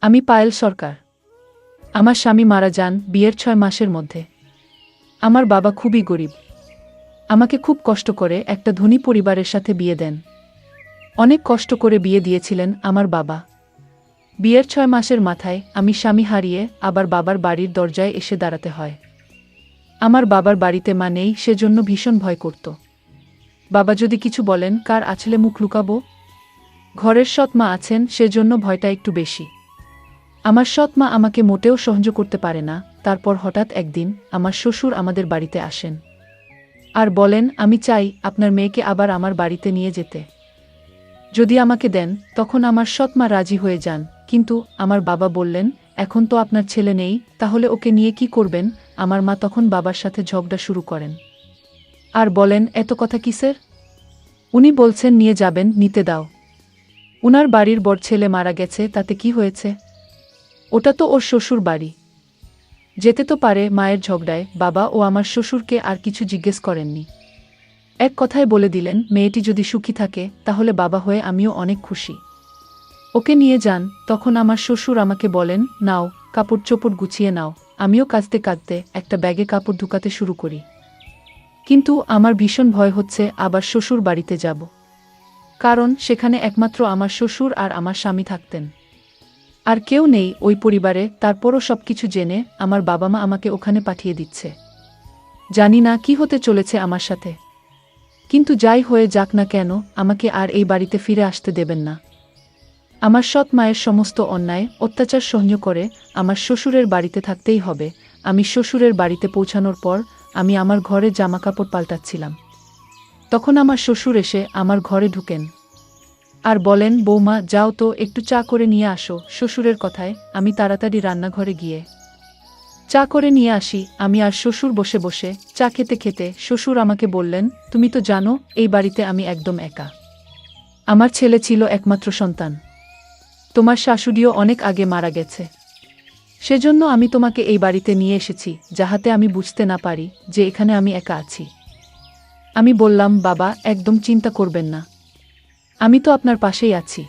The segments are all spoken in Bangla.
আমি পায়েল সরকার। আমার স্বামী মারা যান বিয়ের ৬ মাসের মধ্যে। আমার বাবা খুবই গরিব। আমাকে খুব কষ্ট করে একটা ধনী পরিবারের সাথে বিয়ে দেন। অনেক কষ্ট করে বিয়ে দিয়েছিলেন আমার বাবা। বিয়ের ৬ মাসের মাথায় আমি স্বামী হারিয়ে আবার বাবার বাড়ির দরজায় এসে দাঁড়াতে হয়। আমার বাবার বাড়িতে মা নেই, সেজন্য ভীষণ ভয় করত। বাবা যদি কিছু বলেন কার আঁচলে মুখ লুকাবো? ঘরের সৎ মা আছেন, সেজন্য ভয়টা একটু বেশি। আমার সৎ মা আমাকে মোটেও সহ্য করতে পারে না। তারপর হঠাৎ একদিন আমার শ্বশুর আমাদের বাড়িতে আসেন আর বলেন, আমি চাই আপনার মেয়েকে আবার আমার বাড়িতে নিয়ে যেতে। যদি আমাকে দেন তখন আমার সৎ মা রাজি হয়ে যান, কিন্তু আমার বাবা বললেন, এখন তো আপনার ছেলে নেই, তাহলে ওকে নিয়ে কি করবেন? আমার মা তখন বাবার সাথে ঝগড়া শুরু করেন আর বলেন, এত কথা কিসের? উনি বলছেন নিয়ে যাবেন, নিতে দাও। উনার বাড়ির বড় ছেলে মারা গেছে, তাতে কি হয়েছে? ওটা তো ওর শ্বশুর বাড়ি, যেতে তো পারে। মায়ের ঝগড়ায় বাবা ও আমার শ্বশুরকে আর কিছু জিজ্ঞেস করেননি। এক কথায় বলে দিলেন, মেয়েটি যদি সুখী থাকে তাহলে বাবা হয়ে আমিও অনেক খুশি। ওকে নিয়ে যান। তখন আমার শ্বশুর আমাকে বলেন, নাও, কাপড় চোপড় গুছিয়ে নাও। আমিও কাঁদতে কাঁদতে একটা ব্যাগে কাপড় ঢুকাতে শুরু করি। কিন্তু আমার ভীষণ ভয় হচ্ছে আবার শ্বশুর বাড়িতে যাব, কারণ সেখানে একমাত্র আমার শ্বশুর আর আমার স্বামী থাকতেন। আর কেউ নেই ওই পরিবারে। তারপরও সবকিছু জেনে আমার বাবা মা আমাকে ওখানে পাঠিয়ে দিচ্ছে। জানি না কি হতে চলেছে আমার সাথে, কিন্তু যাই হয়ে যাক না কেন, আমাকে আর এই বাড়িতে ফিরে আসতে দেবেন না। আমার সৎ মায়ের সমস্ত অন্যায় অত্যাচার সহ্য করে আমার শ্বশুরের বাড়িতে থাকতেই হবে। আমি শ্বশুরের বাড়িতে পৌঁছানোর পর আমি আমার ঘরে জামাকাপড় পাল্টাচ্ছিলাম। তখন আমার শ্বশুর এসে আমার ঘরে ঢুকেন আর বলেন, বৌমা যাও তো, একটু চা করে নিয়ে আসো। শ্বশুরের কথায় আমি তাড়াতাড়ি রান্নাঘরে গিয়ে চা করে নিয়ে আসি। আমি আর শ্বশুর বসে বসে চা খেতে খেতে শ্বশুর আমাকে বললেন, তুমি তো জানো এই বাড়িতে আমি একদম একা। আমার ছেলে ছিল একমাত্র সন্তান। তোমার শাশুড়িও অনেক আগে মারা গেছে। সেজন্য আমি তোমাকে এই বাড়িতে নিয়ে এসেছি, যাহাতে আমি বুঝতে না পারি যে এখানে আমি একা আছি। আমি বললাম, বাবা একদম চিন্তা করবেন না, আমি তো আপনার পাশেই আছি,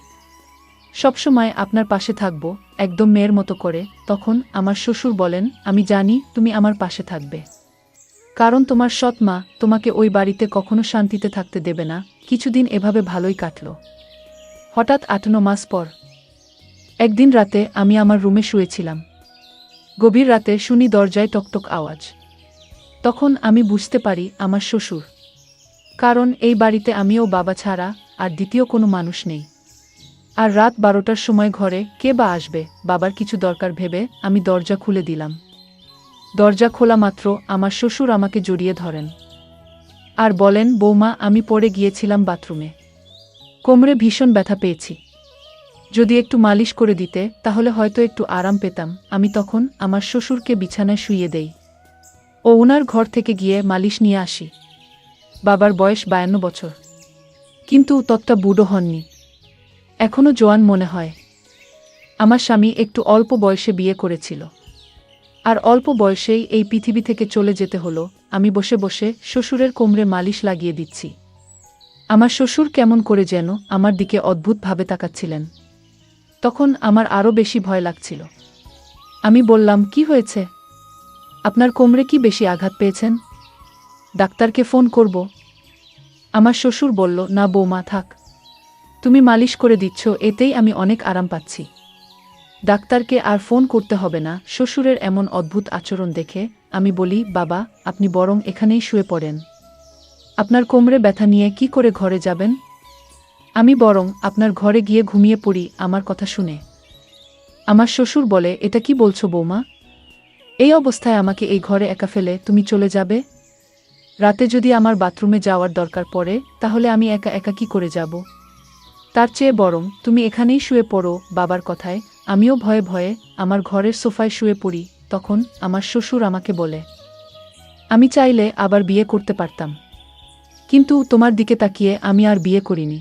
সবসময় আপনার পাশে থাকব, একদম মেয়ের মতো করে। তখন আমার শ্বশুর বলেন, আমি জানি তুমি আমার পাশে থাকবে, কারণ তোমার সৎ মা তোমাকে ওই বাড়িতে কখনো শান্তিতে থাকতে দেবে না। কিছুদিন এভাবে ভালোই কাটল। হঠাৎ ৮-৯ মাস পর একদিন রাতে আমি আমার রুমে শুয়েছিলাম। গভীর রাতে শুনি দরজায় টকটক আওয়াজ। তখন আমি বুঝতে পারি আমার শ্বশুর, কারণ এই বাড়িতে আমিও বাবা ছাড়া আর দ্বিতীয় কোনো মানুষ নেই। আর রাত ১২টার সময় ঘরে কে বা আসবে, বাবার কিছু দরকার ভেবে আমি দরজা খুলে দিলাম। দরজা খোলা মাত্র আমার শ্বশুর আমাকে জড়িয়ে ধরেন আর বলেন, বৌমা আমি পড়ে গিয়েছিলাম বাথরুমে, কোমরে ভীষণ ব্যথা পেয়েছি, যদি একটু মালিশ করে দিতে তাহলে হয়তো একটু আরাম পেতাম। আমি তখন আমার শ্বশুরকে বিছানায় শুইয়ে দেই ও উনার ঘর থেকে গিয়ে মালিশ নিয়ে আসি। বাবার বয়স ৫২ বছর, কিন্তু ততটা বুড়ো হননি, এখনো জোয়ান মনে হয়। আমার স্বামী একটু অল্প বয়সে বিয়ে করেছিল, আর অল্প বয়সেই এই পৃথিবী থেকে চলে যেতে হলো। আমি বসে বসে শ্বশুরের কোমরে মালিশ লাগিয়ে দিচ্ছি। আমার শ্বশুর কেমন করে যেন আমার দিকে অদ্ভুতভাবে তাকাচ্ছিলেন। তখন আমার আরও বেশি ভয় লাগছিল। আমি বললাম, কি হয়েছে? আপনার কোমরে কি বেশি আঘাত পেয়েছেন? ডাক্তারকে ফোন করব? আমার শ্বশুর বলল, না বৌমা থাক, তুমি মালিশ করে দিচ্ছ, এতেই আমি অনেক আরাম পাচ্ছি, ডাক্তারকে আর ফোন করতে হবে না। শ্বশুরের এমন অদ্ভুত আচরণ দেখে আমি বলি, বাবা আপনি বরং এখানেই শুয়ে পড়েন, আপনার কোমরে ব্যথা নিয়ে কি করে ঘরে যাবেন? আমি বরং আপনার ঘরে গিয়ে ঘুমিয়ে পড়ি আমার কথা শুনে। আমার শ্বশুর বলে, এটা কি বলছো বৌমা? এই অবস্থায় আমাকে এই ঘরে একা ফেলে তুমি চলে যাবে? রাতে যদি আমার বাথরুমে যাওয়ার দরকার পড়ে তাহলে আমি একা একা কি করে যাব? তার চেয়ে বরং তুমি এখানেই শুয়ে পড়ো। বাবার কথায় আমিও ভয়ে ভয়ে আমার ঘরের সোফায় শুয়ে পড়ি। তখন আমার শ্বশুর আমাকে বলে, আমি চাইলে আবার বিয়ে করতে পারতাম, কিন্তু তোমার দিকে তাকিয়ে আমি আর বিয়ে করিনি।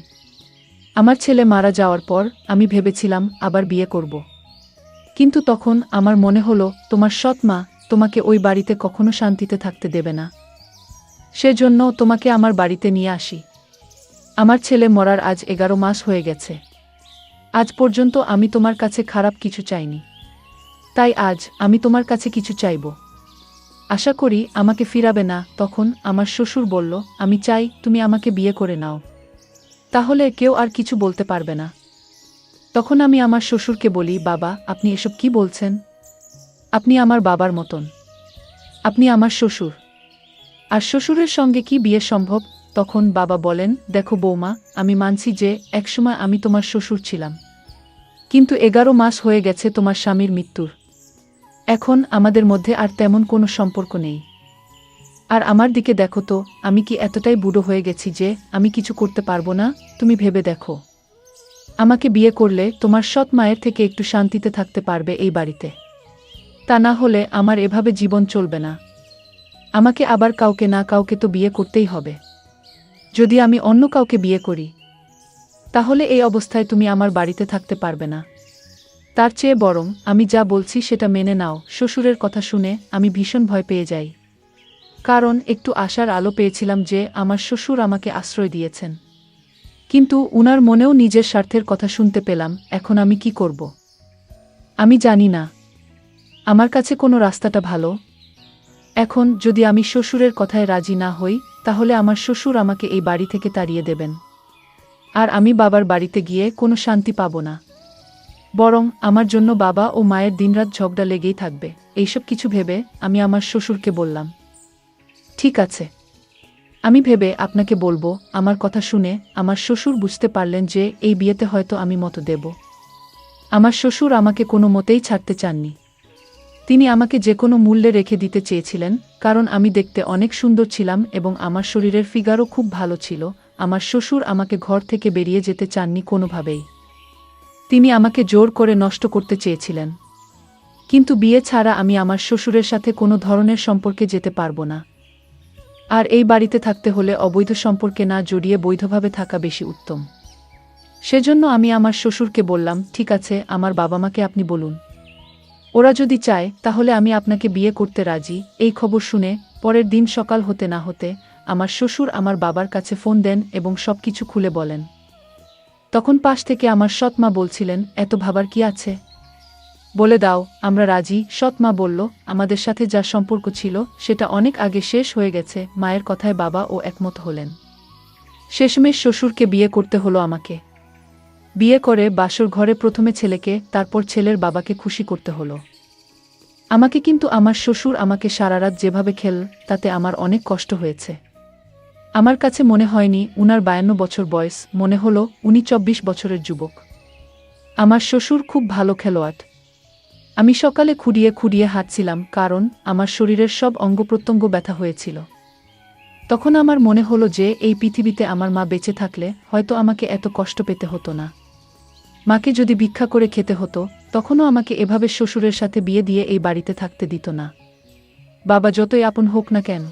আমার ছেলে মারা যাওয়ার পর আমি ভেবেছিলাম আবার বিয়ে করব, কিন্তু তখন আমার মনে হলো তোমার সৎ মা তোমাকে ওই বাড়িতে কখনো শান্তিতে থাকতে দেবে না, সেজন্য তোমাকে আমার বাড়িতে নিয়ে আসি। আমার ছেলে মরার আজ ১১ মাস হয়ে গেছে। আজ পর্যন্ত আমি তোমার কাছে খারাপ কিছু চাইনি, তাই আজ আমি তোমার কাছে কিছু চাইব। আশা করি আমাকে ফিরাবে না। তখন আমার শ্বশুর বলল, আমি চাই তুমি আমাকে বিয়ে করে নাও, তাহলে কেউ আর কিছু বলতে পারবে না। তখন আমি আমার শ্বশুরকে বলি, বাবা, আপনি এসব কি বলছেন? আপনি আমার বাবার মতন, আপনি আমার শ্বশুর, আর শ্বশুরের সঙ্গে কি বিয়ে সম্ভব? তখন বাবা বলেন, দেখো বৌমা, আমি মানছি যে একসময় আমি তোমার শ্বশুর ছিলাম, কিন্তু 11 মাস হয়ে গেছে তোমার স্বামীর মৃত্যুর। এখন আমাদের মধ্যে আর তেমন কোনো সম্পর্ক নেই। আর আমার দিকে দেখো তো, আমি কি এতটাই বুড়ো হয়ে গেছি যে আমি কিছু করতে পারবো না? তুমি ভেবে দেখো, আমাকে বিয়ে করলে তোমার সৎ মায়ের থেকে একটু শান্তিতে থাকতে পারবে এই বাড়িতে, তা না হলে আমার এভাবে জীবন চলবে না। আমাকে আবার কাউকে না কাউকে তো বিয়ে করতেই হবে। যদি আমি অন্য কাউকে বিয়ে করি, তাহলে এই অবস্থায় তুমি আমার বাড়িতে থাকতে পারবে না। তার চেয়ে বরং আমি যা বলছি সেটা মেনে নাও। শ্বশুরের কথা শুনে আমি ভীষণ ভয় পেয়ে যাই, কারণ একটু আশার আলো পেয়েছিলাম যে আমার শ্বশুর আমাকে আশ্রয় দিয়েছেন, কিন্তু উনার মনেও নিজের স্বার্থের কথা শুনতে পেলাম। এখন আমি কি করব? আমি জানি না। আমার কাছে কোনো রাস্তাটা ভালো। এখন যদি আমি শ্বশুরের কথায় রাজি না হই, তাহলে আমার শ্বশুর আমাকে এই বাড়ি থেকে তাড়িয়ে দেবেন, আর আমি বাবার বাড়িতে গিয়ে কোনো শান্তি পাব না। বরং আমার জন্য বাবা ও মায়ের দিনরাত ঝগড়া লেগেই থাকবে। এইসব কিছু ভেবে আমি আমার শ্বশুরকে বললাম, ঠিক আছে, আমি ভেবে আপনাকে বলবো। আমার কথা শুনে আমার শ্বশুর বুঝতে পারলেন যে এই বিয়েতে হয়তো আমি মত দেব। আমার শ্বশুর আমাকে কোনো মতেই ছাড়তে চাননি। তিনি আমাকে যে কোনো মূল্যে রেখে দিতে চেয়েছিলেন, কারণ আমি দেখতে অনেক সুন্দর ছিলাম এবং আমার শরীরের ফিগারও খুব ভালো ছিল। আমার শ্বশুর আমাকে ঘর থেকে বেরিয়ে যেতে চাননি কোনোভাবেই। তিনি আমাকে জোর করে নষ্ট করতে চেয়েছিলেন। কিন্তু বিয়ে ছাড়া আমি আমার শ্বশুরের সাথে কোনো ধরনের সম্পর্কে যেতে পারবো না। আর এই বাড়িতে থাকতে হলে অবৈধ সম্পর্কে না জড়িয়ে বৈধভাবে থাকা বেশি উত্তম। সেজন্য আমি আমার শ্বশুরকে বললাম, ঠিক আছে, আমার বাবা মাকে আপনি বলুন। ওরা যদি চায় তাহলে আমি আপনাকে বিয়ে করতে রাজি। এই খবর শুনে পরের দিন সকাল হতে না হতে আমার শ্বশুর আমার বাবার কাছে ফোন দেন এবং সবকিছু খুলে বলেন। তখন পাশ থেকে আমার সৎ মা বলছিলেন, এত ভাবার কি আছে, বলে দাও, আমরা রাজি। সৎ মা বলল, আমাদের সাথে যা সম্পর্ক ছিল সেটা অনেক আগে শেষ হয়ে গেছে। মায়ের কথায় বাবা ও একমত হলেন। শেষমেশ শ্বশুরকে বিয়ে করতে হলো আমাকে। বিয়ে করে বাসর ঘরে প্রথমে ছেলেকে, তারপর ছেলের বাবাকে খুশি করতে হলো আমাকে। কিন্তু আমার শ্বশুর আমাকে সারারাত যেভাবে খেল, তাতে আমার অনেক কষ্ট হয়েছে। আমার কাছে মনে হয়নি উনার 52 বছর বয়স, মনে হলো উনি 24 বছরের যুবক। আমার শ্বশুর খুব ভালো খেলোয়াড়। আমি সকালে খুঁড়িয়ে খুঁড়িয়ে হাঁটছিলাম, কারণ আমার শরীরের সব অঙ্গপ্রত্যঙ্গ ব্যথা হয়েছিল। তখন আমার মনে হলো যে এই পৃথিবীতে আমার মা বেঁচে থাকলে হয়তো আমাকে এত কষ্ট পেতে হতো না। মাকে যদি ভিক্ষা করে খেতে হতো, তখনও আমাকে এভাবে শ্বশুরের সাথে বিয়ে দিয়ে এই বাড়িতে থাকতে দিত না। বাবা যতই আপন হোক না কেন।